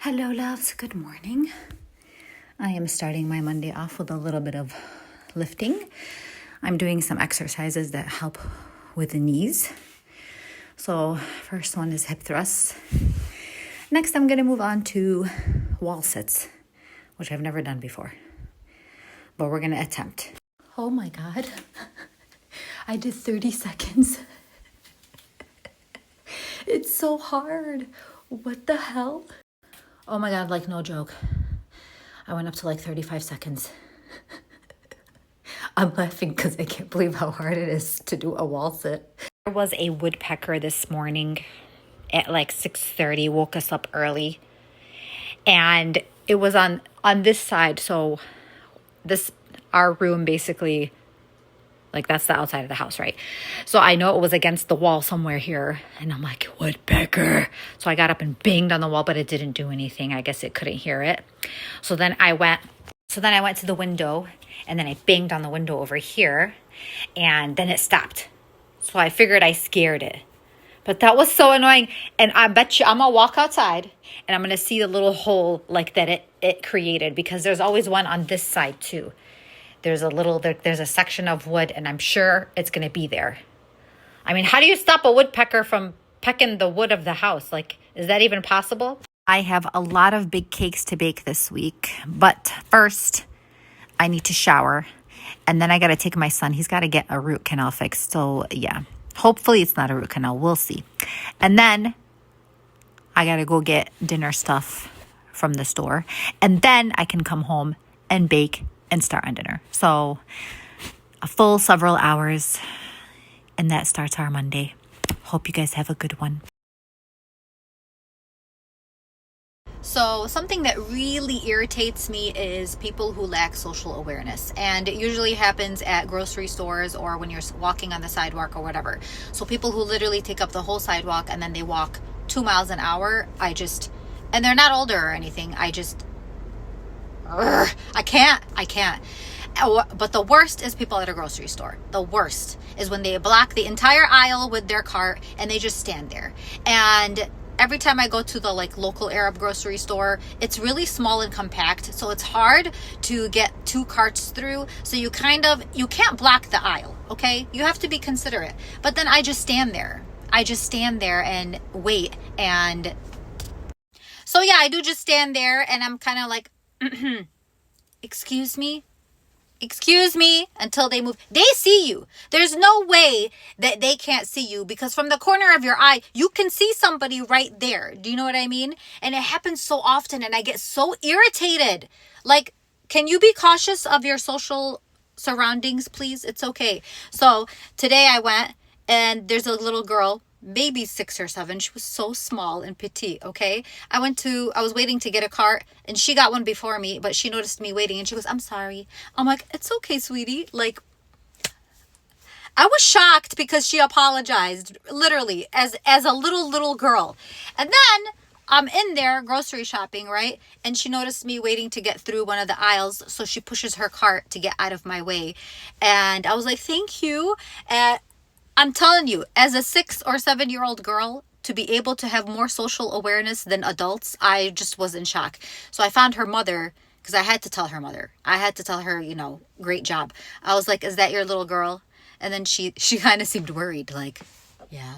Hello, loves. Good morning. I am starting my Monday off with a little bit of lifting. I'm doing some exercises that help with the knees. So, first one is hip thrusts. Next, I'm going to move on to wall sits, which I've never done before. But we're going to attempt. Oh my God. I did 30 seconds. It's so hard. What the hell? Oh my God, like no joke. I went up to like 35 seconds. I'm laughing because I can't believe how hard it is to do a wall sit. There was a woodpecker this morning at like 6:30, woke us up early. And it was on this side. So our room basically, like that's the outside of the house, right? So I know it was against the wall somewhere here. And I'm like, woodpecker. So I got up and banged on the wall, but it didn't do anything. I guess it couldn't hear it. So then I went to the window and then I banged on the window over here and then it stopped. So I figured I scared it. But that was so annoying. And I bet you I'm going to walk outside and I'm going to see the little hole like that it created, because there's always one on this side too. There's a section of wood and I'm sure it's going to be there. I mean, how do you stop a woodpecker from pecking the wood of the house? Like, is that even possible? I have a lot of big cakes to bake this week, but first I need to shower and then I got to take my son. He's got to get a root canal fixed. So yeah, hopefully it's not a root canal. We'll see. And then I got to go get dinner stuff from the store and then I can come home and bake and start on dinner. So a full several hours and that starts our Monday. Hope you guys have a good one. So something that really irritates me is people who lack social awareness. And it usually happens at grocery stores or when you're walking on the sidewalk or whatever. So people who literally take up the whole sidewalk and then they walk 2 miles an hour, and they're not older or anything. I can't. But the worst is people at a grocery store. The worst is when they block the entire aisle with their cart and they just stand there. And every time I go to the local Arab grocery store, it's really small and compact. So it's hard to get 2 carts through. So you can't block the aisle, okay? You have to be considerate. But then I just stand there. And wait. And so yeah, I do just stand there and I'm kind of like, excuse me, until they move. They see you. There's no way that they can't see you, because from the corner of your eye, you can see somebody right there. Do you know what I mean? And it happens so often and I get so irritated. Like, can you be cautious of your social surroundings, please? It's okay. So today I went and there's a little girl, maybe 6 or 7. She was so small and petite, okay? I was waiting to get a cart and she got one before me, but she noticed me waiting and she goes, "I'm sorry." I'm like, "It's okay, sweetie." Like, I was shocked because she apologized, literally, as a little girl. And then I'm in there grocery shopping, right? And she noticed me waiting to get through one of the aisles. So she pushes her cart to get out of my way. And I was like, "Thank you." I'm telling you, as a 6 or 7-year-old girl, to be able to have more social awareness than adults, I just was in shock. So I found her mother, because I had to tell her mother. I had to tell her, great job. I was like, "Is that your little girl?" And then she kind of seemed worried, like, "Yeah."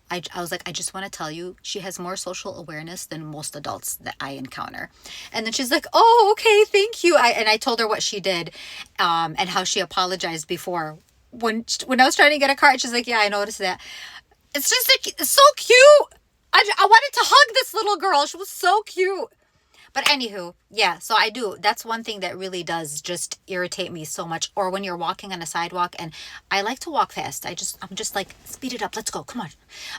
I was like, "I just want to tell you, she has more social awareness than most adults that I encounter." And then she's like, "Oh, okay, thank you." And I told her what she did, and how she apologized before. When I was trying to get a cart, she's like, "Yeah, I noticed that." It's just like, it's so cute. I wanted to hug this little girl. She was so cute. But anywho, yeah, so I do. That's one thing that really does just irritate me so much. Or when you're walking on a sidewalk, and I like to walk fast. I'm just like, speed it up. Let's go. Come on.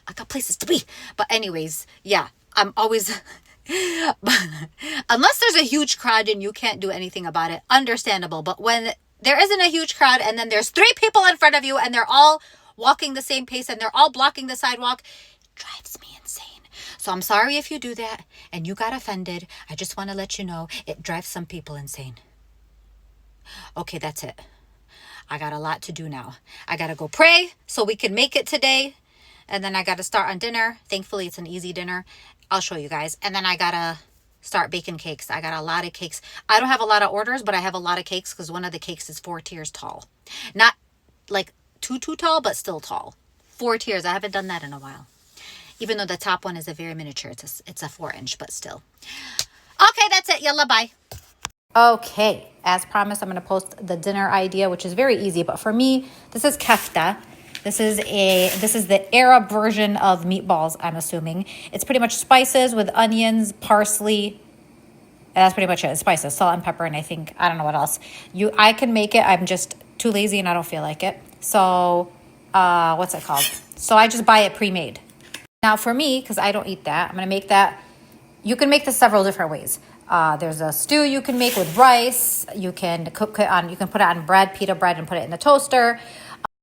I got places to be. But anyways, yeah, I'm always... Unless there's a huge crowd and you can't do anything about it, understandable. But when there isn't a huge crowd and then there's 3 people in front of you and they're all walking the same pace and they're all blocking the sidewalk, it drives me insane. So I'm sorry if you do that and you got offended. I just want to let you know it drives some people insane. Okay, that's it. I got a lot to do now. I got to go pray so we can make it today. And then I got to start on dinner. Thankfully, it's an easy dinner. I'll show you guys. And then I got to start baking cakes. I got a lot of cakes. I don't have a lot of orders, but I have a lot of cakes because one of the cakes is 4 tiers tall. Not like too tall, but still tall. 4 tiers. I haven't done that in a while. Even though the top one is a very miniature. It's a 4-inch, but still. Okay, that's it. Yalla, bye. Okay, as promised, I'm going to post the dinner idea, which is very easy. But for me, this is kefta. This is the Arab version of meatballs, I'm assuming. It's pretty much spices with onions, parsley. That's pretty much it. Spices, salt and pepper, and I don't know what else. I can make it. I'm just too lazy and I don't feel like it. So, what's it called? So I just buy it pre-made. Now for me, because I don't eat that, I'm going to make that. You can make this several different ways. There's a stew you can make with rice. You can put it on bread, pita bread, and put it in the toaster.